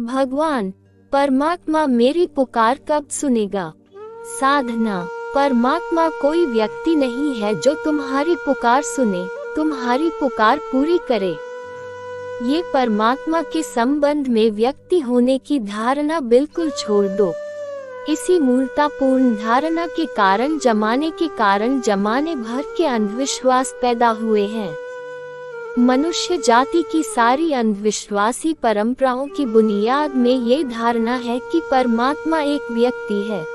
भगवान परमात्मा मेरी पुकार कब सुनेगा। साधना। परमात्मा कोई व्यक्ति नहीं है जो तुम्हारी पुकार सुने, तुम्हारी पुकार पूरी करे। ये परमात्मा के संबंध में व्यक्ति होने की धारणा बिल्कुल छोड़ दो। इसी मूर्खतापूर्ण धारणा के कारण जमाने भर के अंधविश्वास पैदा हुए हैं। मनुष्य जाति की सारी अंधविश्वासी परंपराओं की बुनियाद में ये धारणा है कि परमात्मा एक व्यक्ति है।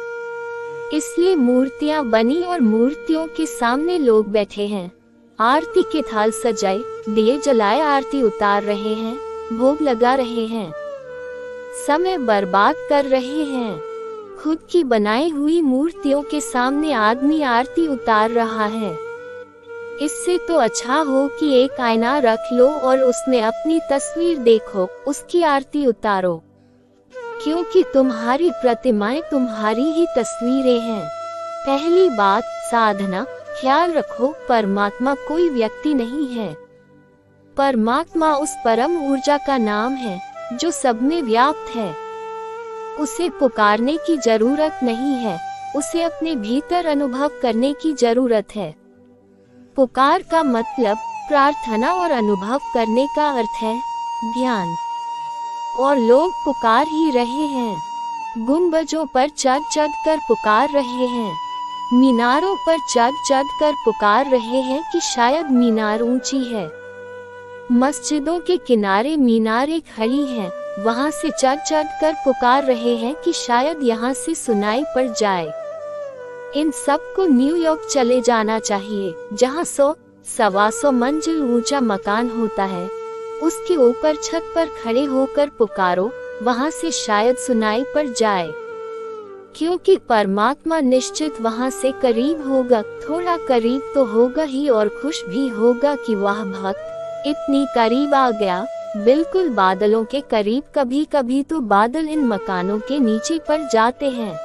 इसलिए मूर्तियां बनी और मूर्तियों के सामने लोग बैठे हैं, आरती के थाल सजाए, दिए जलाए आरती उतार रहे हैं, भोग लगा रहे हैं, समय बर्बाद कर रहे हैं। खुद की बनाई हुई मूर्तियों के सामने आदमी आरती उतार रहा है। इससे तो अच्छा हो कि एक आईना रख लो और उसमें अपनी तस्वीर देखो, उसकी आरती उतारो, क्योंकि तुम्हारी प्रतिमाएं तुम्हारी ही तस्वीरें हैं। पहली बात, साधना। ख्याल रखो, परमात्मा कोई व्यक्ति नहीं है। परमात्मा उस परम ऊर्जा का नाम है जो सब में व्याप्त है। उसे पुकारने की जरूरत नहीं है, उसे अपने भीतर अनुभव करने की जरूरत है। पुकार का मतलब प्रार्थना और अनुभव करने का अर्थ है ध्यान। और लोग पुकार ही रहे हैं। गुंबजों पर चढ़ कर पुकार रहे हैं, मीनारों पर चढ़ कर पुकार रहे हैं कि शायद मीनार ऊंची है। मस्जिदों के किनारे मीनारें खड़ी हैं, वहां से चढ़ कर पुकार रहे हैं कि शायद यहाँ से सुनाई पड़ जाए। इन सब को न्यूयॉर्क चले जाना चाहिए, जहाँ 100-125 मंजिल ऊंचा मकान होता है। उसके ऊपर छत पर खड़े होकर पुकारो, वहां से शायद सुनाई पड़ जाए। क्योंकि परमात्मा निश्चित वहां से करीब होगा, थोड़ा करीब तो होगा ही, और खुश भी होगा कि वह भक्त इतनी करीब आ गया, बिल्कुल बादलों के करीब। कभी कभी तो बादल इन मकानों के नीचे पड़ जाते हैं।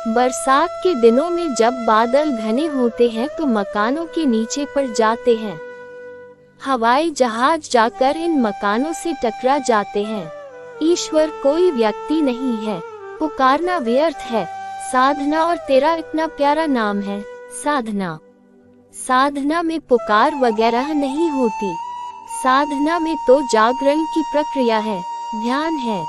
बरसात के दिनों में जब बादल घने होते हैं तो मकानों के नीचे पड़ जाते हैं। हवाई जहाज जाकर इन मकानों से टकरा जाते हैं। ईश्वर कोई व्यक्ति नहीं है, पुकारना व्यर्थ है। साधना। और तेरा इतना प्यारा नाम है साधना। साधना में पुकार वगैरह नहीं होती। साधना में तो जागरण की प्रक्रिया है, ध्यान है।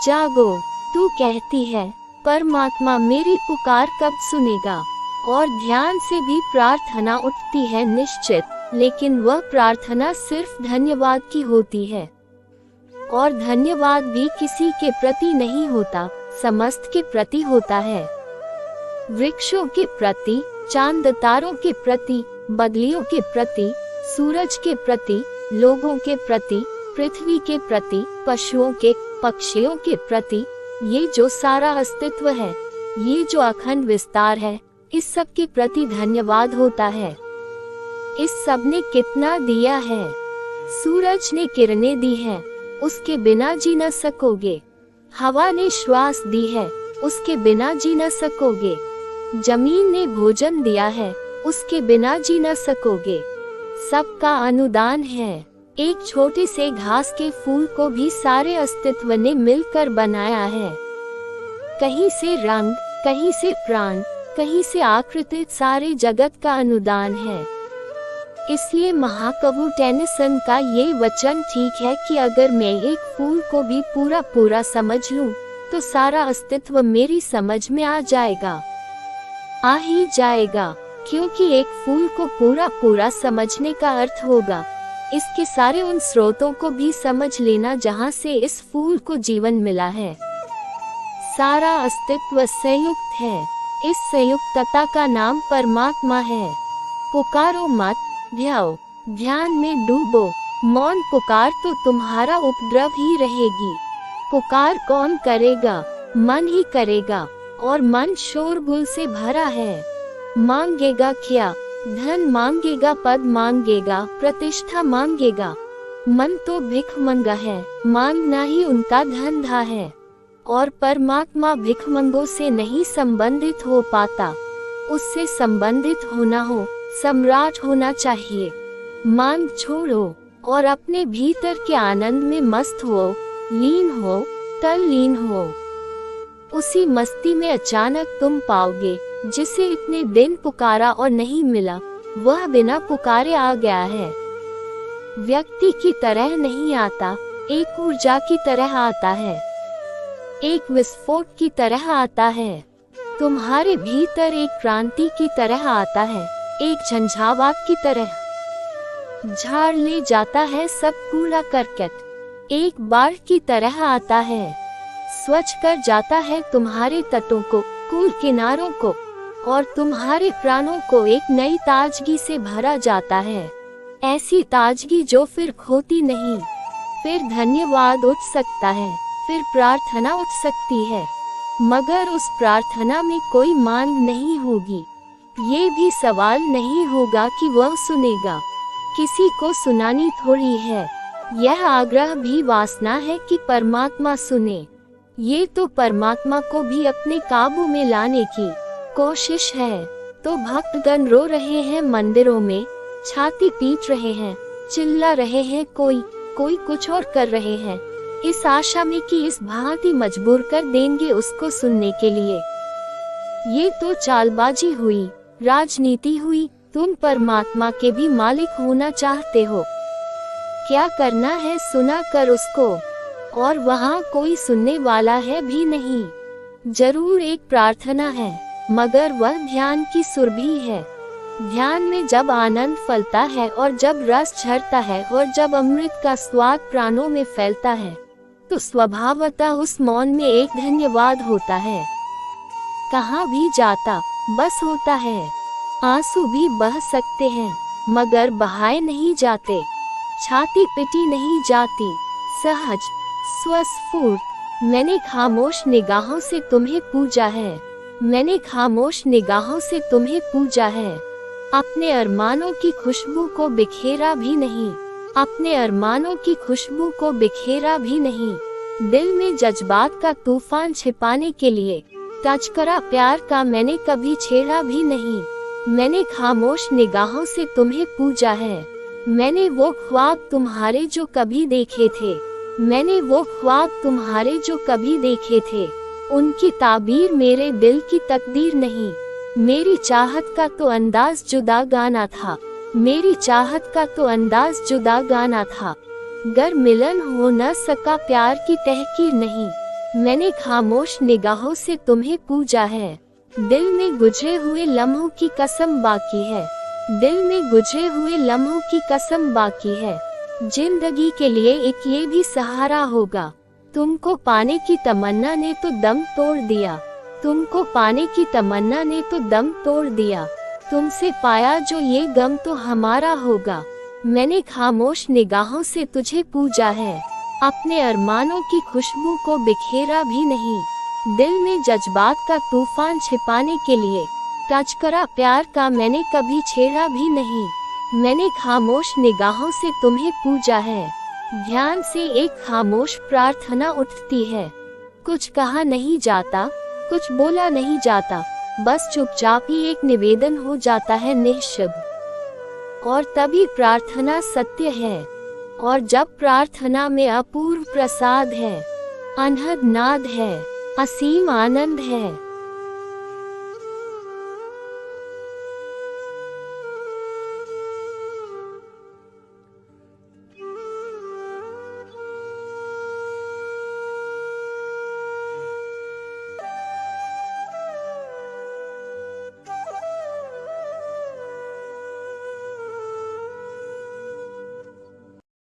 जागो। तू कहती है परमात्मा मेरी पुकार कब सुनेगा, और ध्यान से भी प्रार्थना उठती है निश्चित, लेकिन वह प्रार्थना सिर्फ धन्यवाद की होती है। और धन्यवाद भी किसी के प्रति नहीं होता, समस्त के प्रति होता है। वृक्षों के प्रति, चांद तारों के प्रति, बदलियों के प्रति, सूरज के प्रति, लोगों के प्रति, पृथ्वी के प्रति, पशुओं के, पक्षियों के प्रति, ये जो सारा अस्तित्व है, ये जो अखंड विस्तार है, इस सब के प्रति धन्यवाद होता है। इस सब ने कितना दिया है। सूरज ने किरणें दी है, उसके बिना जी न सकोगे। हवा ने श्वास दी है, उसके बिना जी न सकोगे। जमीन ने भोजन दिया है, उसके बिना जी न सकोगे। सबका अनुदान है। एक छोटे से घास के फूल को भी सारे अस्तित्व ने मिलकर बनाया है। कहीं से रंग, कहीं से प्राण, कहीं से आकृति, सारे जगत का अनुदान है। इसलिए महाकवि टेनिसन का ये वचन ठीक है कि अगर मैं एक फूल को भी पूरा समझ लूं, तो सारा अस्तित्व मेरी समझ में आ जाएगा, आ ही जाएगा। क्योंकि एक फूल को पूरा समझने का अर्थ होगा इसके सारे उन स्रोतों को भी समझ लेना जहाँ से इस फूल को जीवन मिला है। सारा अस्तित्व संयुक्त है। इस संयुक्तता का नाम परमात्मा है। पुकारो मत, ध्याओ, ध्यान में डूबो। मौन पुकार तो तुम्हारा उपद्रव ही रहेगी। पुकार कौन करेगा? मन ही करेगा, और मन शोरगुल से भरा है। मांगेगा क्या? धन मांगेगा, पद मांगेगा, प्रतिष्ठा मांगेगा। मन तो भिखमंगा है, मांगना ही उनका धंधा है। और परमात्मा भिखमंगों से नहीं संबंधित हो पाता। उससे संबंधित होना हो, सम्राट होना चाहिए। मांग छोड़ो और अपने भीतर के आनंद में मस्त हो। लीन हो, तल्लीन हो। उसी मस्ती में अचानक तुम पाओगे जिसे इतने दिन पुकारा और नहीं मिला, वह बिना पुकारे आ गया है। व्यक्ति की तरह नहीं आता, एक ऊर्जा की तरह आता है, एक विस्फोट की तरह आता है। तुम्हारे भीतर एक क्रांति की तरह आता है, एक झंझावात की तरह झाड़ ले जाता है सब कूड़ा करकट। एक बाढ़ की तरह आता है, स्वच्छ कर जाता है तुम्हारे तटों को, कूल किनारों को, और तुम्हारे प्राणों को एक नई ताजगी से भरा जाता है। ऐसी ताजगी जो फिर खोती नहीं। फिर धन्यवाद उठ सकता है, फिर प्रार्थना उठ सकती है, मगर उस प्रार्थना में कोई मांग नहीं होगी। ये भी सवाल नहीं होगा कि वह सुनेगा, किसी को सुनानी थोड़ी है। यह आग्रह भी वासना है कि परमात्मा सुने। ये तो परमात्मा को भी अपने काबू में लाने की कोशिश है। तो भक्तगण रो रहे हैं मंदिरों में, छाती पीट रहे हैं, चिल्ला रहे हैं, कोई कुछ और कर रहे हैं, इस आशा में कि इस भांति मजबूर कर देंगे उसको सुनने के लिए। ये तो चालबाजी हुई, राजनीति हुई। तुम परमात्मा के भी मालिक होना चाहते हो, क्या करना है सुना कर उसको, और वहाँ कोई सुनने वाला है भी नहीं। जरूर एक प्रार्थना है, मगर वह ध्यान की सुरभि है। ध्यान में जब आनंद फलता है और जब रस झरता है और जब अमृत का स्वाद प्राणों में फैलता है, तो स्वभावतः उस मौन में एक धन्यवाद होता है। कहाँ भी जाता बस होता है। आंसू भी बह सकते हैं, मगर बहाए नहीं जाते, छाती पिटी नहीं जाती, सहज स्वस्फूर्त। मैंने खामोश निगाहों से तुम्हें पूजा है, मैंने खामोश निगाहों से तुम्हें पूजा है। अपने अरमानों की खुशबू को बिखेरा भी नहीं, अपने अरमानों की खुशबू को बिखेरा भी नहीं। दिल में जज्बात का तूफान छिपाने के लिए तस्करा प्यार का मैंने कभी छेड़ा भी नहीं। मैंने खामोश निगाहों से तुम्हें पूजा है। मैंने वो ख्वाब तुम्हारे जो कभी देखे थे, मैंने वो ख्वाब तुम्हारे जो कभी देखे थे। उनकी ताबीर मेरे दिल की तकदीर नहीं। मेरी चाहत का तो अंदाज जुदा गाना था, मेरी चाहत का तो अंदाज जुदा गाना था। गर मिलन हो न सका प्यार की तहकीर नहीं। मैंने खामोश निगाहों से तुम्हें पूजा है। दिल में गुजरे हुए लम्हों की कसम बाकी है, दिल में गुजरे हुए लम्हों की कसम बाकी है। जिंदगी के लिए एक ये भी सहारा होगा। तुमको पाने की तमन्ना ने तो दम तोड़ दिया, तुमको पाने की तमन्ना ने तो दम तोड़ दिया। तुमसे पाया जो ये गम तो हमारा होगा। मैंने खामोश निगाहों से तुझे पूजा है। अपने अरमानों की खुशबू को बिखेरा भी नहीं। दिल में जज्बात का तूफान छिपाने के लिए तस्करा प्यार का मैंने कभी छेड़ा भी नहीं। मैंने खामोश निगाहों से तुम्हें पूजा है। ध्यान से एक खामोश प्रार्थना उठती है। कुछ कहा नहीं जाता, कुछ बोला नहीं जाता, बस चुपचाप ही एक निवेदन हो जाता है निःशब्द। और तभी प्रार्थना सत्य है। और जब प्रार्थना में अपूर्व प्रसाद है, अनहद नाद है, असीम आनंद है,